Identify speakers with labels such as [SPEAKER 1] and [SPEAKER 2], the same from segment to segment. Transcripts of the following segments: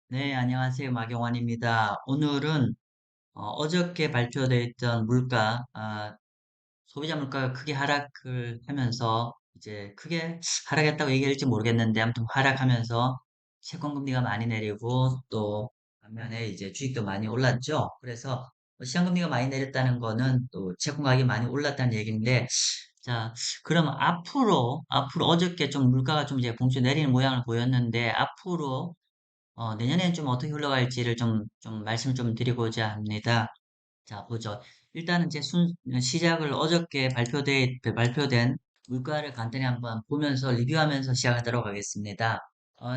[SPEAKER 1] 네, 안녕하세요. 마경환입니다. 오늘은 저께 발표되어 있던 소비자 물가가 크게 하락을 하면서 이제 크게 하락했다고 얘기할지 모르겠는데 아무튼 하락하면서 채권금리가 많이 내리고 또 반면에 이제 주식도 많이 올랐죠. 그래서 시장금리가 많이 내렸다는 거는 또 채권 가격이 많이 올랐다는 얘기인데 자, 그럼 앞으로 어저께 좀 물가가 좀 이제 봉수 내리는 모양을 보였는데 앞으로 내년에는 좀 어떻게 흘러갈지를 좀 말씀을 좀 드리고자 합니다. 자, 보죠. 일단은 시작을 어저께 발표된 물가를 간단히 한번 보면서 리뷰하면서 시작하도록 하겠습니다.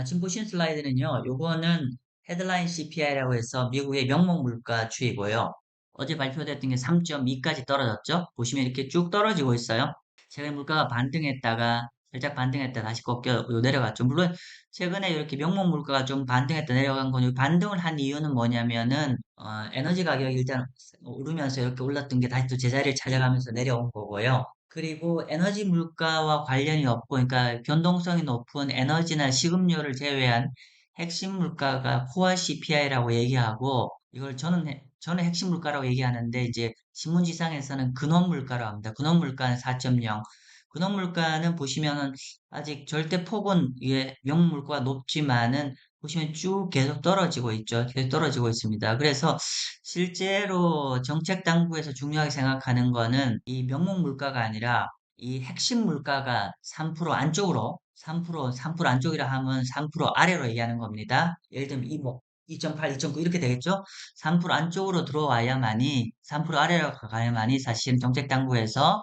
[SPEAKER 1] 지금 보신 슬라이드는요, 요거는 헤드라인 CPI라고 해서 미국의 명목 물가 추이고요. 어제 발표됐던 게 3.2까지 떨어졌죠? 보시면 이렇게 쭉 떨어지고 있어요. 최근에 물가가 반등했다가 살짝 반등했다 다시 꺾여 내려갔죠. 물론 최근에 이렇게 명목 물가가 좀 반등했다 내려간 건 반등을 한 이유는 뭐냐면은 에너지 가격이 일단 오르면서 이렇게 올랐던 게 다시 또 제자리를 찾아가면서 내려온 거고요. 그리고 에너지 물가와 관련이 없고, 그러니까 변동성이 높은 에너지나 식음료를 제외한 핵심 물가가 코어 CPI라고 얘기하고, 저는 핵심 물가라고 얘기하는데, 이제 신문지상에서는 근원 물가라고 합니다. 근원 물가는 4.0. 근원 물가는 보시면은 아직 절대 폭은 이게 명목 물가가 높지만은 보시면 쭉 계속 떨어지고 있죠. 계속 떨어지고 있습니다. 그래서 실제로 정책 당국에서 중요하게 생각하는 거는 이 명목 물가가 아니라 이 핵심 물가가 3% 안쪽으로, 3% 안쪽이라 하면 3% 아래로 얘기하는 겁니다. 예를 들면 2.8, 2.9 이렇게 되겠죠? 3% 안쪽으로 들어와야만이, 3% 아래로 가야만이 사실은 정책 당국에서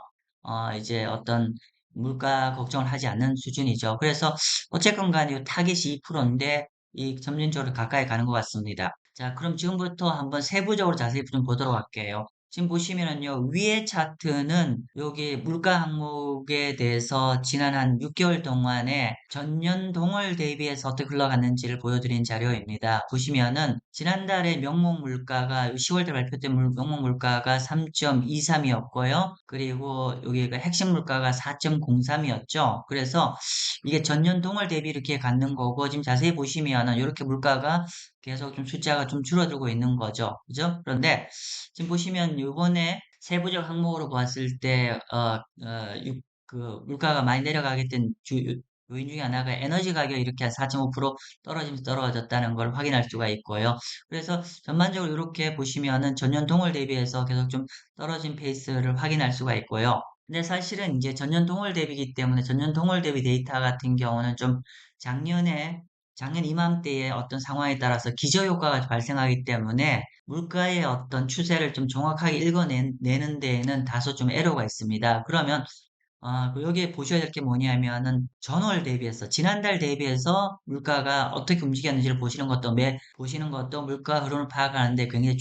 [SPEAKER 1] 이제 어떤 물가 걱정을 하지 않는 수준이죠. 그래서 어쨌건 간에 이 타깃이 2%인데 이 점진적으로 가까이 가는 것 같습니다. 자, 그럼 지금부터 한번 세부적으로 자세히 좀 보도록 할게요. 지금 보시면은요, 위의 차트는 여기 물가 항목에 대해서 지난 한 6개월 동안에 전년 동월 대비해서 어떻게 흘러갔는지를 보여드린 자료입니다. 보시면은 지난달에 명목 물가가 10월달 발표된 명목 물가가 3.23이었고요. 그리고 여기가 핵심 물가가 4.03이었죠. 그래서 이게 전년 동월 대비 이렇게 갖는 거고 지금 자세히 보시면은 이렇게 물가가 계속 좀 숫자가 좀 줄어들고 있는 거죠. 그죠? 그런데 지금 보시면 요번에 세부적 항목으로 봤을 때, 물가가 많이 내려가게 된 요인 중에 하나가 에너지 가격이 이렇게 한 4.5% 떨어지면서 떨어졌다는 걸 확인할 수가 있고요. 그래서 전반적으로 이렇게 보시면은 전년 동월 대비해서 계속 좀 떨어진 페이스를 확인할 수가 있고요. 근데 사실은 이제 전년 동월 대비이기 때문에 전년 동월 대비 데이터 같은 경우는 좀 작년에 작년 이맘때의 어떤 상황에 따라서 기저효과가 발생하기 때문에 물가의 어떤 추세를 좀 정확하게 읽어내는 데에는 다소 좀 애로가 있습니다. 그러면 여기에 보셔야 될 게 뭐냐면은 전월 대비해서 지난달 대비해서 물가가 어떻게 움직였는지를 보시는 것도 물가 흐름을 파악하는데 굉장히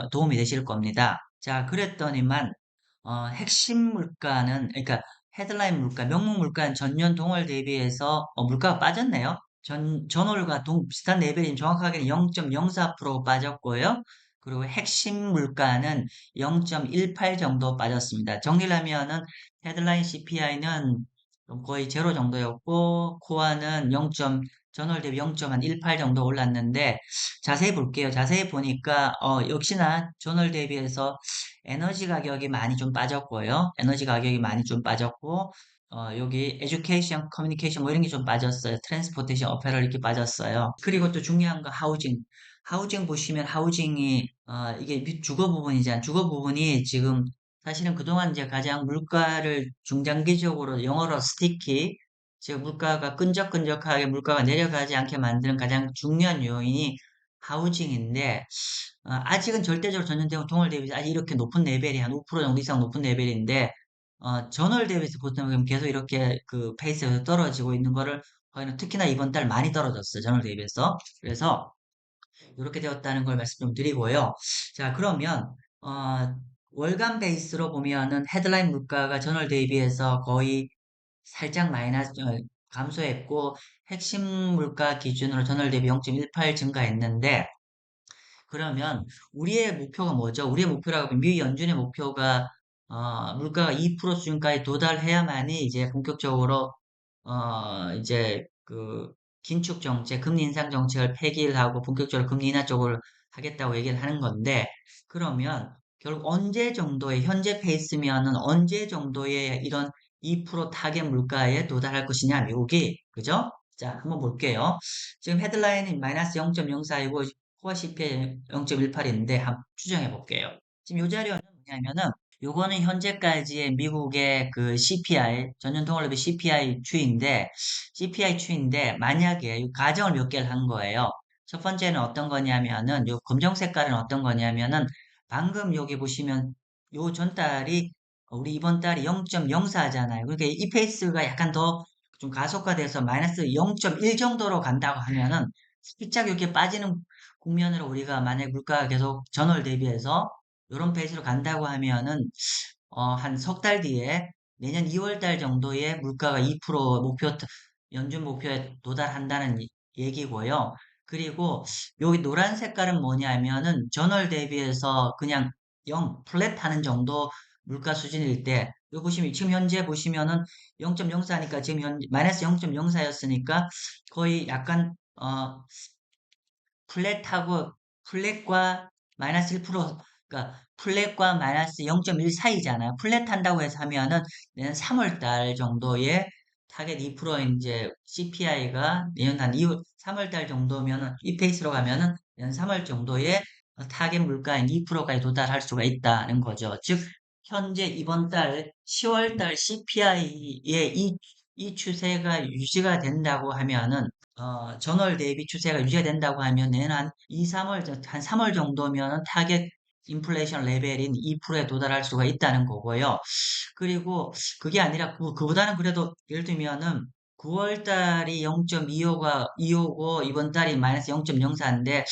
[SPEAKER 1] 도움이 되실 겁니다. 자, 그랬더니만 핵심 물가는, 그러니까 헤드라인 물가, 명목 물가는 전년 동월 대비해서 물가가 빠졌네요. 전월과 비슷한 레벨인 정확하게는 0.04% 빠졌고요. 그리고 핵심 물가는 0.18 정도 빠졌습니다. 정리를 하면은 헤드라인 CPI는 거의 제로 정도였고, 코어는 전월 대비 0.18 정도 올랐는데, 자세히 볼게요. 자세히 보니까, 역시나 전월 대비해서 에너지 가격이 많이 좀 빠졌고요. 에너지 가격이 많이 좀 빠졌고, 여기 에듀케이션, 커뮤니케이션 뭐 이런 게 좀 빠졌어요. 트랜스포테이션, 어페럴 이렇게 빠졌어요. 그리고 또 중요한 거 하우징. 하우징 보시면 하우징이 이게 주거 부분이잖아요. 주거 부분이 지금 사실은 그동안 이제 가장 물가를 중장기적으로 영어로 스티키, 즉 물가가 끈적끈적하게 물가가 내려가지 않게 만드는 가장 중요한 요인이 하우징인데 아직은 절대적으로 전년 동월 대비 아직 이렇게 높은 레벨이 한 5% 정도 이상 높은 레벨인데 전월 대비해서 보통 계속 이렇게 그 페이스에서 떨어지고 있는 거를 저희는 특히나 이번 달 많이 떨어졌어요. 전월 대비해서. 그래서 이렇게 되었다는 걸 말씀 좀 드리고요. 자, 그러면 월간 베이스로 보면은 헤드라인 물가가 전월 대비해서 거의 살짝 감소했고 핵심 물가 기준으로 전월 대비 0.18 증가했는데 그러면 우리의 목표가 뭐죠? 우리의 목표라고 하면 미 연준의 목표가 물가가 2% 수준까지 도달해야만이 이제 본격적으로 이제 그 긴축 정책, 금리 인상 정책을 폐기를 하고 본격적으로 금리 인하 쪽을 하겠다고 얘기를 하는 건데, 그러면 결국 언제 정도의 현재 페이스면은 언제 정도의 이런 2% 타겟 물가에 도달할 것이냐, 미국이. 그죠? 자, 한번 볼게요. 지금 헤드라인이 마이너스 0.04이고 코어 CPI 0.18인데 한번 추정해 볼게요. 지금 이 자료는 뭐냐면은 요거는 현재까지의 미국의 그 CPI, 전년 동업의 CPI 추이인데, CPI 추이인데, 만약에 이 가정을 몇 개를 한 거예요. 첫 번째는 어떤 거냐면은, 요 검정 색깔은 어떤 거냐면은, 방금 여기 보시면, 요 전달이, 우리 이번 달이 0.04잖아요. 그러니까 이 페이스가 약간 더 좀 가속화돼서 마이너스 0.1 정도로 간다고 하면은, 살짝 이렇게 빠지는 국면으로 우리가 만약 물가가 계속 전월 대비해서 요런 페이스로 간다고 하면은 한 석 달 뒤에 내년 2월 달 정도에 물가가 2% 목표 연준 목표에 도달한다는 얘기고요. 그리고 여기 노란 색깔은 뭐냐면은 전월 대비해서 그냥 0 플랫하는 정도 물가 수준일 때 이거 보시면 지금 현재 보시면은 0.04니까 지금 현 마이너스 0.04였으니까 거의 약간 플랫하고 플랫과 마이너스 1%, 그러니까 플랫과 마이너스 0.1 사이잖아요. 플랫한다고 해서 하면은 내년 3월 달 정도에 타겟 2% 이제 CPI가 내년 한 2월, 3월 달 정도면은 이 페이스로 가면은 내년 3월 정도에 타겟 물가인 2%까지 도달할 수가 있다는 거죠. 즉 현재 이번 달 10월 달 CPI의 이 추세가 유지가 된다고 하면은 전월 대비 추세가 유지가 된다고 하면 내년 한 2, 3월, 한 3월 정도면 타겟 인플레이션 레벨인 2%에 도달할 수가 있다는 거고요. 그리고 그게 아니라 그보다는 그래도 예를 들면은 9월 달이 0.25가 2오고 이번 달이 마이너스 0.04인데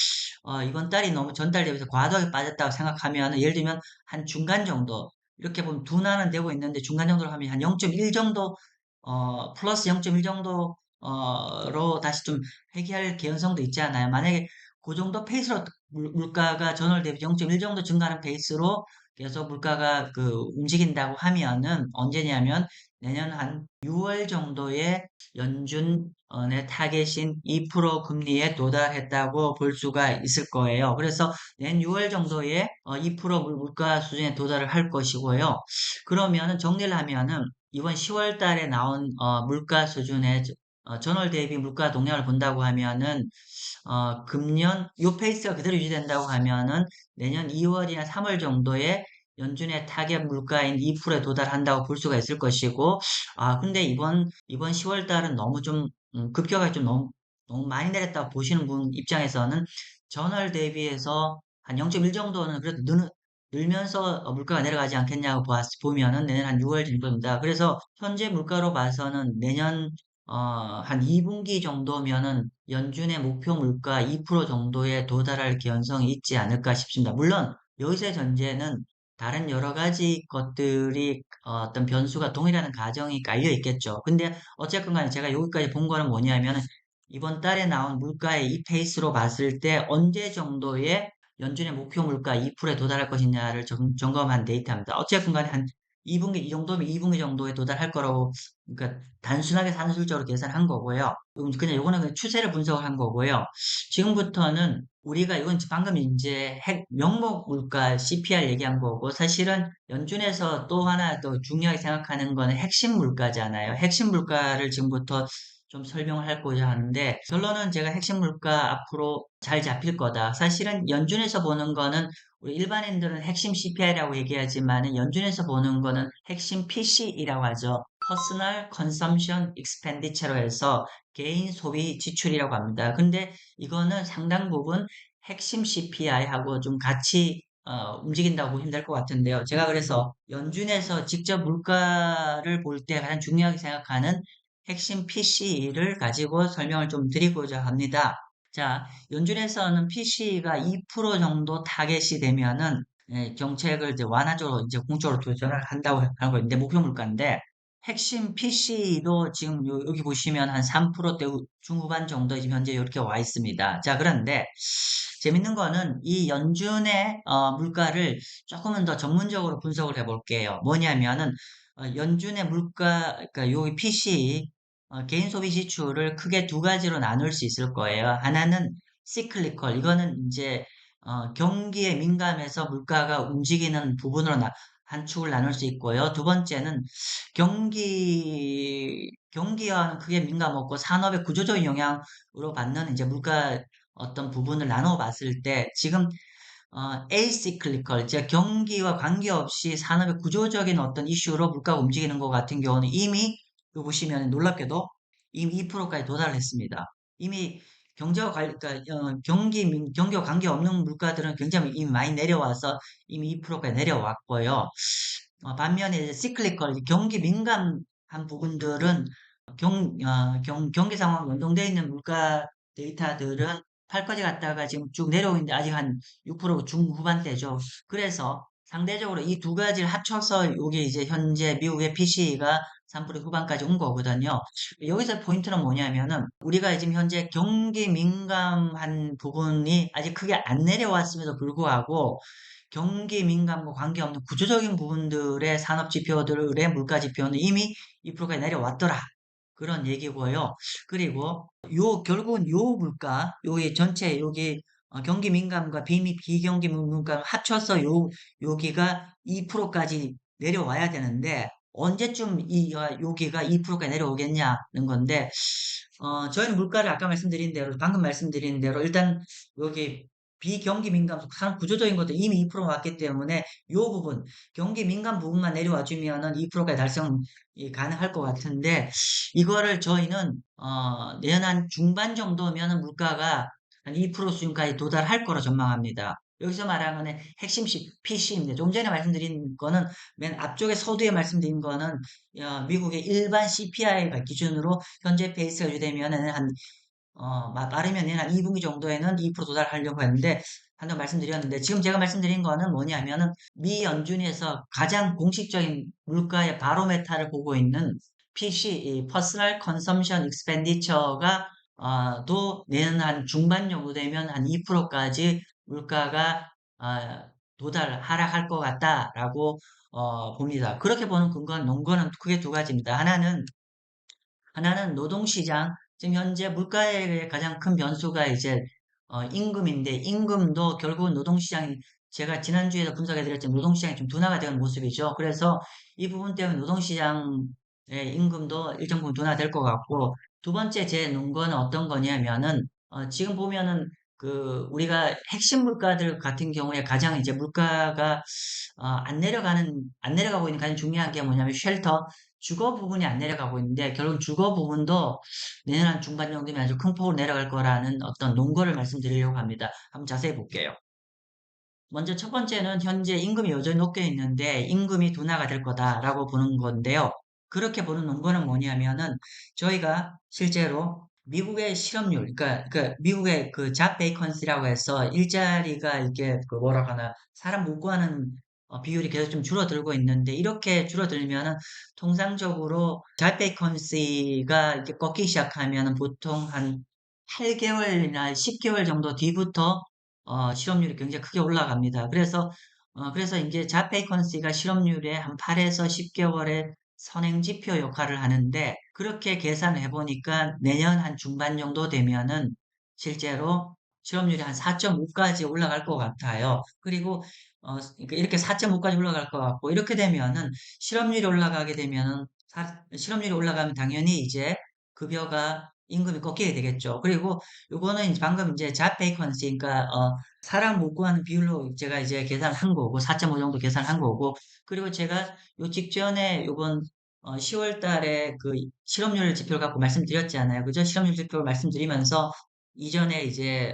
[SPEAKER 1] 이번 달이 너무 전달 대비해서 과도하게 빠졌다고 생각하면 예를 들면 한 중간 정도 이렇게 보면 둔화는 되고 있는데 중간 정도로 하면 한 0.1 정도 플러스 0.1 정도 로 다시 좀 회귀할 개연성도 있지 않아요? 만약에 그 정도 페이스로 물가가 전월 대비 0.1 정도 증가하는 페이스로 계속 물가가 움직인다고 하면은 언제냐면 내년 한 6월 정도에 연준의 타겟인 2% 금리에 도달했다고 볼 수가 있을 거예요. 그래서 내년 6월 정도에 2% 물가 수준에 도달을 할 것이고요. 그러면은 정리를 하면은 이번 10월 달에 나온 물가 수준의 전월 대비 물가 동향을 본다고 하면은 금년 요 페이스가 그대로 유지된다고 하면은 내년 2월이나 3월 정도에 연준의 타겟 물가인 2%에 도달한다고 볼 수가 있을 것이고, 근데 이번 10월 달은 너무 좀, 급격하게 좀 너무 많이 내렸다고 보시는 분 입장에서는 전월 대비해서 한 0.1 정도는 그래도 늘면서 물가가 내려가지 않겠냐고 보면은 내년 한 6월 정도입니다. 그래서 현재 물가로 봐서는 내년 한 2분기 정도면은 연준의 목표 물가 2% 정도에 도달할 개연성이 있지 않을까 싶습니다. 물론 여기서의 전제는 다른 여러 가지 것들이 어떤 변수가 동일하는 가정이 깔려 있겠죠. 근데 어쨌건 간에 제가 여기까지 본 거는 뭐냐면은 이번 달에 나온 물가의 이 페이스로 봤을 때 언제 정도의 연준의 목표 물가 2%에 도달할 것이냐를 점검한 데이터입니다. 어쨌든 간에 한 2분기, 이 정도면 2분기 정도에 도달할 거라고, 그러니까 단순하게 산술적으로 계산한 거고요. 그냥 요거는 그냥 추세를 분석을 한 거고요. 지금부터는 우리가 이건 방금 이제 명목 물가 CPR 얘기한 거고, 사실은 연준에서 또 하나 더 중요하게 생각하는 거는 핵심 물가잖아요. 핵심 물가를 지금부터 좀 설명을 하고자 하는데, 결론은 제가 핵심 물가 앞으로 잘 잡힐 거다. 사실은 연준에서 보는 거는 우리 일반인들은 핵심 CPI라고 얘기하지만 연준에서 보는 거는 핵심 PC이라고 하죠. Personal Consumption Expenditure로 해서 개인 소비 지출이라고 합니다. 근데 이거는 상당 부분 핵심 CPI하고 좀 같이 움직인다고 보시면 될 것 같은데요. 제가 그래서 연준에서 직접 물가를 볼 때 가장 중요하게 생각하는 핵심 PC를 가지고 설명을 좀 드리고자 합니다. 자, 연준에서는 PC가 2% 정도 타겟이 되면은 정책을 이제 완화 쪽으로 이제 공적으로 도전을 한다고 하는 거 있는데 목표 물가인데 핵심 PC도 지금 여기 보시면 한 3%대 중후반 정도 지금 현재 이렇게 와 있습니다. 자, 그런데 재밌는 거는 이 연준의 물가를 조금은 더 전문적으로 분석을 해볼게요. 뭐냐면은 연준의 물가, 그러니까 여기 PC 개인 소비 지출을 크게 두 가지로 나눌 수 있을 거예요. 하나는 시클리컬, 이거는 이제 경기에 민감해서 물가가 움직이는 부분으로 한 축을 나눌 수 있고요. 두 번째는 경기와는 크게 민감 없고 산업의 구조적인 영향으로 받는 이제 물가 어떤 부분을 나눠 봤을 때 지금 acyclical, 즉 경기와 관계없이 산업의 구조적인 어떤 이슈로 물가가 움직이는 것 같은 경우는 이미 그 보시면 놀랍게도 이미 2%까지 도달했습니다. 이미 그러니까 경기와 관계없는 물가들은 굉장히 이미 많이 내려와서 이미 2%까지 내려왔고요. 반면에 이제 cyclical, 경기 민감한 부분들은 경기 상황 연동되어 있는 물가 데이터들은 8까지 갔다가 지금 쭉 내려오고 있는데 아직 한 6% 중후반대죠. 그래서 상대적으로 이 두 가지를 합쳐서 이게 이제 현재 미국의 PC가 3% 후반까지 온 거거든요. 여기서 포인트는 뭐냐면은 우리가 지금 현재 경기 민감한 부분이 아직 크게 안 내려왔음에도 불구하고 경기 민감과 관계없는 구조적인 부분들의 산업 지표들의 물가 지표는 이미 2%까지 내려왔더라. 그런 얘기고요. 그리고 결국은 요 물가, 여기 전체 여기 경기 민감과 비경기 민감 합쳐서 여기가 2%까지 내려와야 되는데 언제쯤 여기가 2%까지 내려오겠냐는 건데 저희는 물가를 아까 말씀드린 대로 방금 말씀드린 대로 일단 여기 비경기 민감 산 구조적인 것도 이미 2% 왔기 때문에 요 부분 경기 민감 부분만 내려와 주면은 2%까지 달성이 가능할 것 같은데 이거를 저희는 내년 한 중반 정도면 물가가 한 2% 수준까지 도달할 거로 전망합니다. 여기서 말하는 핵심 PC입니다. 좀 전에 말씀드린 거는 맨 앞쪽에 서두에 말씀드린 거는 미국의 일반 CPI 기준으로 현재 페이스가 유지되면 빠르면 한 2분기 정도에는 2% 도달하려고 했는데, 한번 말씀드렸는데, 지금 제가 말씀드린 거는 뭐냐면은, 미 연준에서 가장 공식적인 물가의 바로메타를 보고 있는 PC, 이 Personal Consumption Expenditure가, 또 내년 한 중반 정도 되면 한 2%까지 물가가, 하락할 것 같다라고, 봅니다. 그렇게 보는 논거는 크게 두 가지입니다. 하나는 노동시장, 지금 현재 물가의 가장 큰 변수가 이제 임금인데 임금도 결국은 노동시장이 제가 지난주에도 분석해드렸지만 노동시장이 좀 둔화가 되는 모습이죠. 그래서 이 부분 때문에 노동시장의 임금도 일정 부분 둔화될 것 같고 두 번째 제 논거는 어떤 거냐면은 지금 보면은 그 우리가 핵심 물가들 같은 경우에 가장 이제 물가가 안 내려가고 있는 가장 중요한 게 뭐냐면 쉘터 주거 부분이 안 내려가고 있는데 결국 주거 부분도 내년 한 중반 정도면 아주 큰 폭으로 내려갈 거라는 어떤 논거를 말씀드리려고 합니다. 한번 자세히 볼게요. 먼저 첫 번째는 현재 임금이 여전히 높게 있는데 임금이 둔화가 될 거다라고 보는 건데요. 그렇게 보는 논거는 뭐냐면은 저희가 실제로 미국의 실업률, 그러니까 미국의 그 잡 베이컨시라고 해서 일자리가 이게 그 뭐라 하나 사람 못 구하는 비율이 계속 좀 줄어들고 있는데 이렇게 줄어들면은 통상적으로 잡 베이컨시가 이렇게 꺾이기 시작하면은 보통 한 8개월이나 10개월 정도 뒤부터 실업률이 굉장히 크게 올라갑니다. 그래서 이제 자페이컨시가 실업률의 한 8에서 10개월의 선행 지표 역할을 하는데, 그렇게 계산을 해보니까 내년 한 중반 정도 되면은 실제로 실업률이 한 4.5까지 올라갈 것 같아요. 그리고, 그러니까 이렇게 4.5까지 올라갈 것 같고, 이렇게 되면은 실업률이 올라가게 되면은, 실업률이 올라가면 당연히 이제 급여가 임금이 꺾이게 되겠죠. 그리고 요거는 이제 방금 이제 잡 베이컨시, 그러니까 사람 못 구하는 비율로 제가 이제 계산한 거고 4.5 정도 계산한 거고 그리고 제가 요 직전에 요번 10월 달에 그 실업률 지표를 갖고 말씀드렸잖아요. 그죠? 실업률 지표를 말씀드리면서 이전에 이제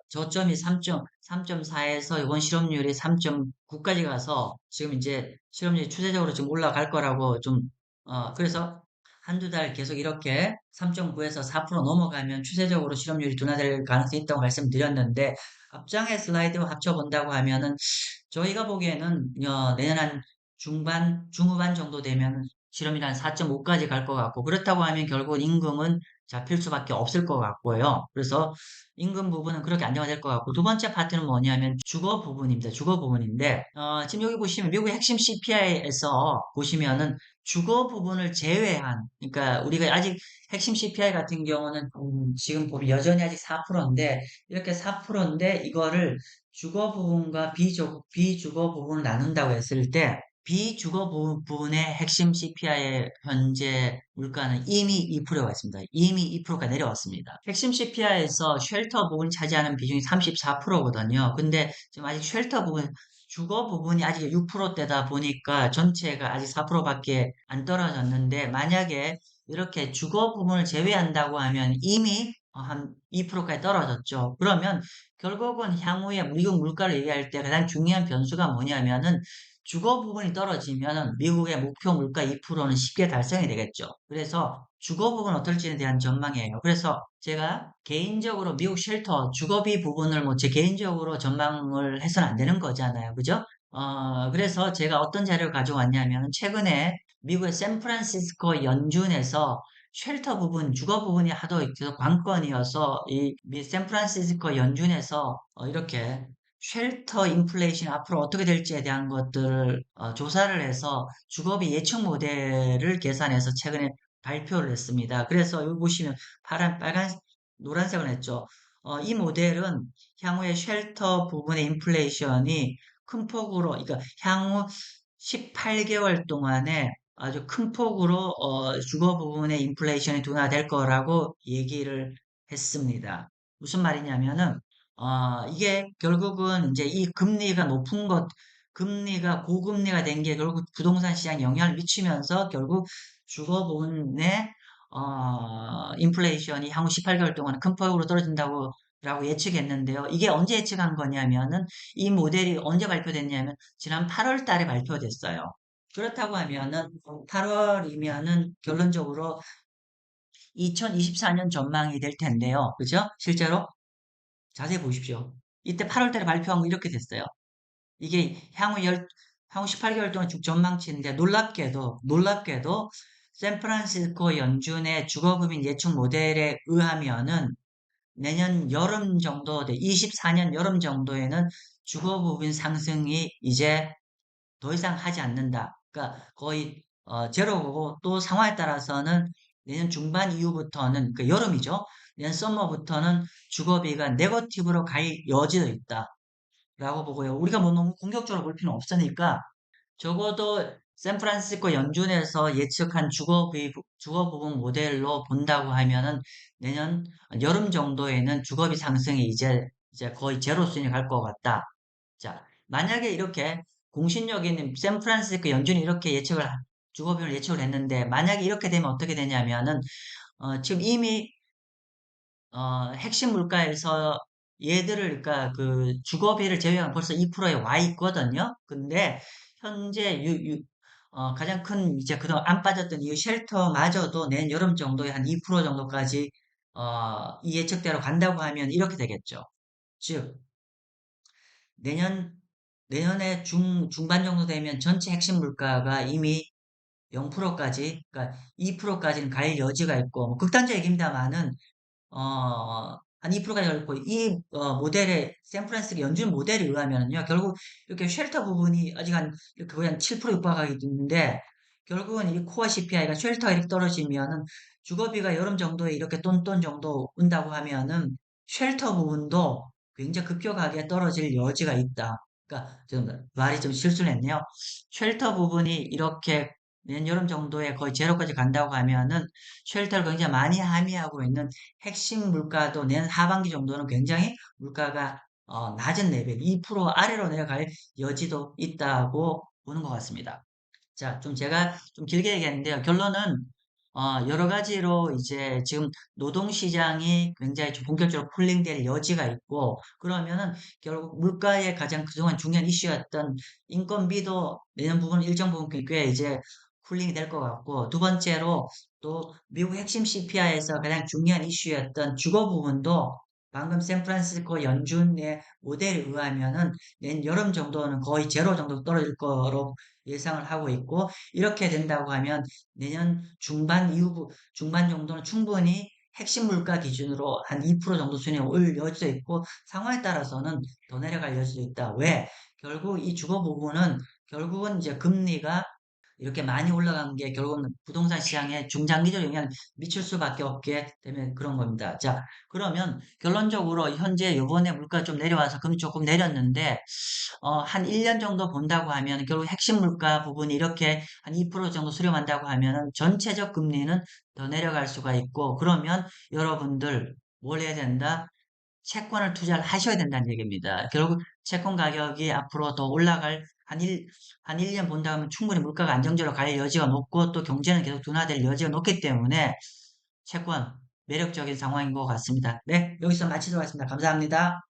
[SPEAKER 1] 저점이 3.4에서 이번 실업률이 3.9까지 가서 지금 이제 실업률이 추세적으로 지금 올라갈 거라고 그래서 한두 달 계속 이렇게 3.9에서 4% 넘어가면 추세적으로 실업률이 둔화될 가능성이 있다고 말씀드렸는데 앞장의 슬라이드와 합쳐본다고 하면은 저희가 보기에는 내년 한 중후반 정도 되면 실업률이 한 4.5까지 갈 것 같고 그렇다고 하면 결국 임금은 잡힐 수밖에 없을 것 같고요. 그래서 임금 부분은 그렇게 안정화될 것 같고 두 번째 파트는 뭐냐면 주거 부분입니다. 주거 부분인데 지금 여기 보시면 미국의 핵심 CPI에서 보시면은 주거 부분을 제외한 그러니까 우리가 아직 핵심 CPI 같은 경우는 지금 보면 여전히 아직 4%인데 이렇게 4%인데 이거를 주거 부분과 비주거 부분을 나눈다고 했을 때 비주거 부분의 핵심 CPI의 현재 물가는 이미 2%가 있습니다. 이미 2%가 내려왔습니다. 핵심 CPI에서 쉘터 부분이 차지하는 비중이 34%거든요. 근데 지금 아직 쉘터 부분, 주거 부분이 아직 6%대다 보니까 전체가 아직 4%밖에 안 떨어졌는데 만약에 이렇게 주거 부분을 제외한다고 하면 이미 한 2%까지 떨어졌죠. 그러면 결국은 향후에 미국 물가를 얘기할 때 가장 중요한 변수가 뭐냐면은 주거 부분이 떨어지면 미국의 목표 물가 2%는 쉽게 달성이 되겠죠. 그래서 주거 부분 어떨지에 대한 전망이에요. 그래서 제가 개인적으로 미국 쉘터 주거비 부분을 뭐 제 개인적으로 전망을 해서는 안 되는 거잖아요. 그죠? 그래서 제가 어떤 자료를 가져왔냐면 최근에 미국의 샌프란시스코 연준에서 쉘터 부분, 주거 부분이 하도 계속 관건이어서 이 샌프란시스코 연준에서 이렇게 쉘터 인플레이션 앞으로 어떻게 될지에 대한 것들을 조사를 해서 주거비 예측 모델을 계산해서 최근에 발표를 했습니다. 그래서 여기 보시면 빨간, 노란색을 했죠. 이 모델은 향후에 쉘터 부분의 인플레이션이 큰 폭으로, 그러니까 향후 18개월 동안에 아주 큰 폭으로 주거 부분의 인플레이션이 둔화될 거라고 얘기를 했습니다. 무슨 말이냐면은 이게 결국은 이제 이 금리가 높은 것, 금리가 고금리가 된 게 결국 부동산 시장에 영향을 미치면서 결국 주거 부분의 인플레이션이 향후 18개월 동안 큰 폭으로 떨어진다고 라고 예측했는데요. 이게 언제 예측한 거냐면은 이 모델이 언제 발표됐냐면 지난 8월 달에 발표됐어요. 그렇다고 하면은 8월이면은 결론적으로 2024년 전망이 될 텐데요. 그죠? 실제로 자세히 보십시오. 이때 8월 달에 발표한 거 이렇게 됐어요. 이게 향후 18개월 동안 쭉 전망치인데 놀랍게도 샌프란시스코 연준의 주거금리 예측 모델에 의하면은 내년 여름 정도, 24년 여름 정도에는 주거 부분 상승이 이제 더 이상 하지 않는다. 그러니까 거의 제로고 또 상황에 따라서는 내년 중반 이후부터는 그 여름이죠. 내년 썸머부터는 주거비가 네거티브로 갈 여지도 있다. 라고 보고요. 우리가 뭐 너무 공격적으로 볼 필요는 없으니까 적어도 샌프란시스코 연준에서 예측한 주거 부분 모델로 본다고 하면은 내년 여름 정도에는 주거비 상승이 이제 거의 제로 수준이 갈 것 같다. 자, 만약에 이렇게 공신력 있는 샌프란시스코 연준이 이렇게 주거비를 예측을 했는데 만약에 이렇게 되면 어떻게 되냐면은 지금 이미 핵심 물가에서 얘들을, 그러니까 그 주거비를 제외하면 벌써 2%에 와 있거든요. 근데 현재 가장 큰 이제 그동안 안 빠졌던 이 쉘터마저도 내년 여름 정도에 한 2% 정도까지 이 예측대로 간다고 하면 이렇게 되겠죠. 즉, 내년, 내년에 중반 정도 되면 전체 핵심 물가가 이미 0%까지, 그러니까 2%까지는 갈 여지가 있고, 뭐 극단적 얘기입니다만은 한 2%까지 걸고 모델의 샌프란시스코 연준 모델에 의하면요 결국 이렇게 쉘터 부분이 아직 이렇게 거의 한 7% 육박하게 있는데 결국은 이 코어 CPI가 쉘터가 이렇게 떨어지면은 주거비가 여름 정도에 이렇게 똔똔 정도 온다고 하면은 쉘터 부분도 굉장히 급격하게 떨어질 여지가 있다. 그러니까 좀 말이 좀 실수를 했네요. 쉘터 부분이 이렇게 내년 여름 정도에 거의 제로까지 간다고 하면은 쉘터를 굉장히 많이 함유하고 있는 핵심 물가도 내년 하반기 정도는 굉장히 물가가 낮은 레벨 2% 아래로 내려갈 여지도 있다고 보는 것 같습니다. 자, 좀 제가 좀 길게 얘기했는데요. 결론은 여러 가지로 이제 지금 노동시장이 굉장히 좀 본격적으로 쿨링될 여지가 있고 그러면은 결국 물가의 가장 그동안 중요한 이슈였던 인건비도 내년 부분 일정 부분 꽤 이제 쿨링이 될 것 같고 두 번째로 또 미국 핵심 CPI에서 가장 중요한 이슈였던 주거 부분도 방금 샌프란시스코 연준의 모델에 의하면은 내년 여름 정도는 거의 제로 정도 떨어질 거로 예상을 하고 있고 이렇게 된다고 하면 내년 중반 정도는 충분히 핵심 물가 기준으로 한 2% 정도 수준이 올 여지도 있고 상황에 따라서는 더 내려갈 여지도 있다. 왜? 결국 이 주거 부분은 결국은 이제 금리가 이렇게 많이 올라간 게 결국은 부동산 시장에 중장기적인 영향을 미칠 수밖에 없게 되면 그런 겁니다. 자, 그러면 결론적으로 현재 요번에 물가 좀 내려와서 금리 조금 내렸는데 한 1년 정도 본다고 하면 결국 핵심 물가 부분이 이렇게 한 2% 정도 수렴한다고 하면은 전체적 금리는 더 내려갈 수가 있고 그러면 여러분들 뭘 해야 된다? 채권을 투자를 하셔야 된다는 얘기입니다. 결국 채권 가격이 앞으로 더 올라갈 한 1년 본다 하면 충분히 물가가 안정적으로 갈 여지가 높고 또 경제는 계속 둔화될 여지가 높기 때문에 채권 매력적인 상황인 것 같습니다. 네, 여기서 마치도록 하겠습니다. 감사합니다.